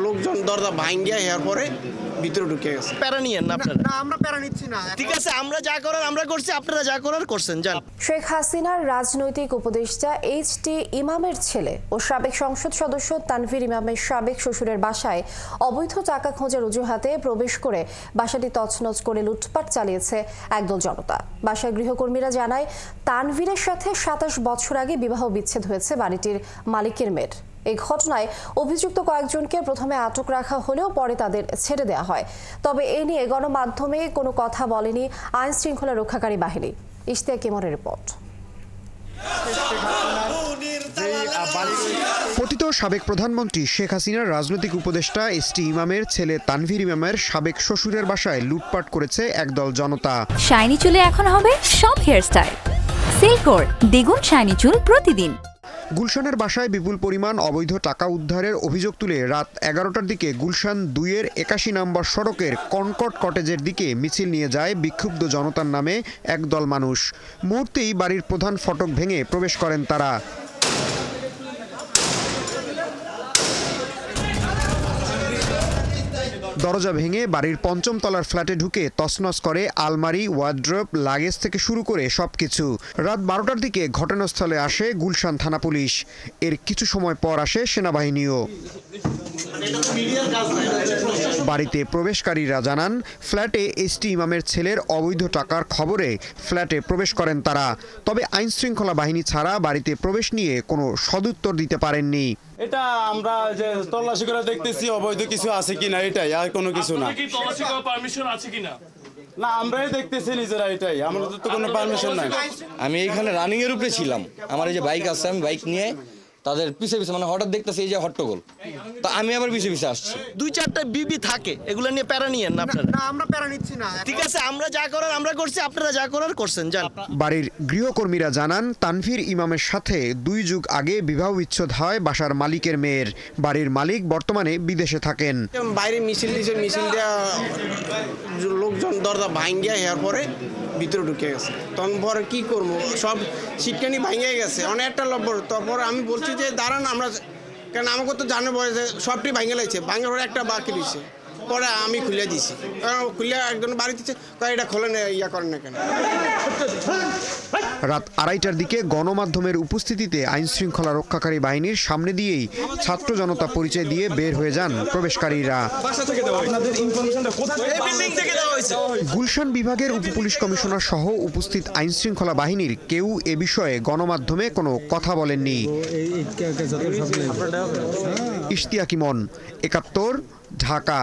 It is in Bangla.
লোকজন দরজা ভাঙ্গিয়া এর পরে ভিতরে ঢুকে গেছে। প্যারা নিয়েন না আপনারা। না আমরা প্যারা নিচ্ছি না। ঠিক আছে, আমরা যা করার আমরা করছি, আপনারা যা করার করছেন, যান। শেখ হাসিনার রাজনৈতিক উপদেষ্টা এইচ.টি. ইমামের ছেলে ও সাবেক সংসদ সদস্য তানভীর ইমামের সাবেক শ্বশুরের বাসায় অবৈধ টাকা খোঁজার অজুহাতে প্রবেশ করে বাসাটি তছনছ করে লুটপাট চালিয়েছে একদল জনতা। বাসার গৃহকর্মীরা জানায়, তানভীরের সাথে ২৭ বছর আগে বিবাহ বিচ্ছেদ হয়েছে বাড়িটির মালিকের মেয়ের। এই ঘটনায় অভিযুক্ত কয়েকজনকে প্রথমে আটক রাখা হলেও পরে তাদের ছেড়ে দেওয়া হয়। তবে এ নিয়ে গণমাধ্যমে কোনো কথা বলেনি আইন শৃঙ্খলা রক্ষাকারী বাহিনী। ইশতিয়াক ইমনের রিপোর্ট। পতিত সাবেক প্রধানমন্ত্রী শেখ হাসিনার রাজনৈতিক উপদেষ্টা এইচ.টি. ইমামের ছেলে তানভীর ইমামের সাবেক শ্বশুরের বাসায় লুটপাট করেছে একদল জনতা। শাইনি চুলে এখন হবে সব হেয়ারস্টাইল। সিল্কোর দ্বিগুণ শাইনি চুল প্রতিদিন। গুলশানের বাসায় বিপুল পরিমাণ অবৈধ টাকা উদ্ধারের অভিযোগ তুলে রাত ১১টার দিকে গুলশান ২-এর ৮১ নম্বর সড়কের কনকট কটেজের দিকে মিছিল নিয়ে যায় বিক্ষুব্ধ জনতার নামে একদল মানুষ। মুহূর্তেই বাড়ির প্রধান ফটক ভেঙে প্রবেশ করেন তারা। দরজা ভেঙে বাড়ির ৫ম তলার ফ্ল্যাটে ঢুকে তছনছ করে আলমারি, ওয়ার্ড্রোব, লাগেজ থেকে শুরু করে সবকিছু। রাত ১২টার দিকে ঘটনাস্থলে আসে গুলশান থানা পুলিশ। এর কিছু সময় পর আসে সেনাবাহিনীও। বাড়িতে প্রবেশকারীরা জানান, ফ্ল্যাটে এইচ.টি. ইমামের ছেলের অবৈধ টাকার খবরে ফ্ল্যাটে প্রবেশ করেন তারা। তবে আইন শৃঙ্খলা বাহিনী ছাড়া বাড়িতে প্রবেশ নিয়ে কোনো সদুত্তর দিতে পারেননি। এটা আমরা যে তল্লাশি করে দেখতেছি অবৈধ কিছু আছে কিনা, এটাই, আর কোনো কিছু না। কি তল্লাশি করার পারমিশন আছে কিনা? না, আমরাই দেখতেছি নিজেরা, এটাই, আমাদের তো কোনো পারমিশন নাই। আমি এইখানে রানিং এর উপরে ছিলাম, আমার এই যে বাইক আছে, আমি বাইক নিয়ে তাদের পিছে পিছে মানে হঠাৎ দেখতেছি এই যে হট্টগোল, তো আমি আবার পিছে পিছে আসছি। ২-৪টা বিবি থাকে, এগুলো নিয়ে প্যারা নিয়েন না আপনারা। না আমরা প্যারা নিচ্ছি না। ঠিক আছে, আমরা যা করার আমরা করছি, আপনারা যা করার করছেন, যান। বাড়ির গৃহকর্মীরা জানান, তানভীর ইমামের সাথে ২ যুগ আগে বিবাহ বিচ্ছেদ হয় বাসার মালিকের মেয়ের। বাড়ির মালিক বর্তমানে বিদেশে থাকেন। বাইরে মিছিল দেওয়া লোকজন দরজা ভাঙ্গিয়া এর পরে ভিতরে ঢুকে গেছে। তখন পরে কি করবো, সব সিটকানি ভাঙিয়ে গেছে অনেকটা লব্বর। তারপর আমি বলছি যে দাঁড়ান, আমরা কেন আমাকে তো জানো বলে যে সবটি ভাঙে লাগছে, ভাঙার পরে একটা বাকি দিচ্ছে। পরে আমি খুলে দিছি, খুলে একজন বাড়ি দিচ্ছে, এটা খোলেন, ইয়া করেন না কেন। রাত ২:৩০টার দিকে গণমাধ্যমের উপস্থিতিতে আইন শৃঙ্খলা রক্ষাকারী বাহিনীর সামনে দিয়েই ছাত্র জনতা পরিচয় দিয়ে বের হয়ে যান প্রবেশকারীরা। গুলশান বিভাগের উপপুলিশ কমিশনার সহ উপস্থিত আইন শৃঙ্খলা বাহিনীর কেউ এ বিষয়ে গণমাধ্যমে কোনো কথা বলেননি। ইশতিয়াক ইমন, ৭১, ঢাকা।